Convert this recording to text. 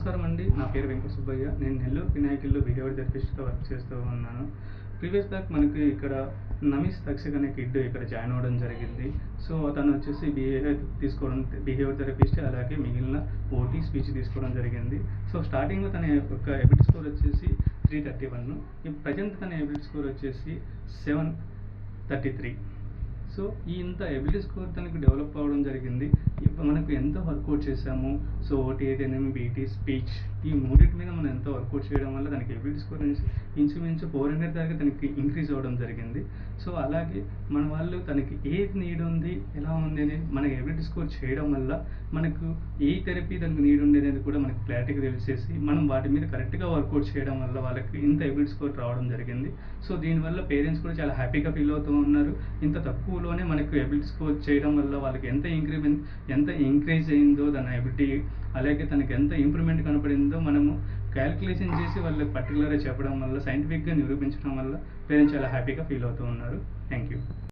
నమస్కారం అండి. నా పేరు వెంకట సుబ్బయ్య. నేను నెల్లూరు వినాయకుల్లో బిహేవియర్ థెరపిస్ట్‌గా వర్క్ చేస్తూ ఉన్నాను. ప్రీవియస్ బ్యాక్ మనకి ఇక్కడ నమీస్ తక్షక్ అనే కిడ్ ఇక్కడ జాయిన్ అవ్వడం జరిగింది. సో తను వచ్చేసి బిహేవియర్ థెరపిస్ట్, అలాగే మిగిలిన ఓటీ, స్పీచ్ తీసుకోవడం జరిగింది. సో స్టార్టింగ్‌లో తన యొక్క ఎబిలిటీ స్కోర్ వచ్చేసి 331. ఇప్పుడు ప్రెజెంట్ తన ఎబిలిటీ స్కోర్ వచ్చేసి 733. సో ఈ ఇంత ఎబిలిటీ స్కోర్ తనకు డెవలప్ అవ్వడం జరిగింది. ఇప్పుడు మనకు ఎంత వర్కౌట్ చేసాము. సో ఓటీ అయితేనేమి, బీటీ, స్పీచ్, ఈ మూడింటి మీద మనం ఎంతో వర్కౌట్ చేయడం వల్ల తనకి ఎబిలిటీ స్కోర్ ఇంచుమించు 400 దాకా తనకి ఇంక్రీజ్ అవ్వడం జరిగింది. సో అలాగే మన వాళ్ళు తనకి ఏది నీడ్ ఉంది, ఎలా ఉంది అనేది మనకి ఎబిలిటీ స్కోర్ చేయడం వల్ల మనకు ఏ థెరపీ తనకు నీడ్ ఉంది అనేది కూడా మనకు క్లారిటీగా తెలిసేసి మనం వాటి మీద కరెక్ట్గా వర్కౌట్ చేయడం వల్ల వాళ్ళకి ఇంత ఎబిలిటీ స్కోర్ రావడం జరిగింది. సో దీనివల్ల పేరెంట్స్ కూడా చాలా హ్యాపీగా ఫీల్ అవుతూ ఉన్నారు. ఇంత తక్కువలోనే మనకు ఎబిలిటీ స్కోర్ చేయడం వల్ల వాళ్ళకి ఎంత ఇంక్రీజ్ అయిందో తన ఎబిలిటీ, అలాగే తనకి ఎంత ఇంప్రూవ్మెంట్ కనపడిందో మనము క్యాలిక్యులేషన్ చేసి వాళ్ళకి పర్టికులర్గా చెప్పడం వల్ల, సైంటిఫిక్గా నిరూపించడం వల్ల పేరెంట్స్ చాలా హ్యాపీగా ఫీల్ అవుతూ ఉన్నారు. Thank you.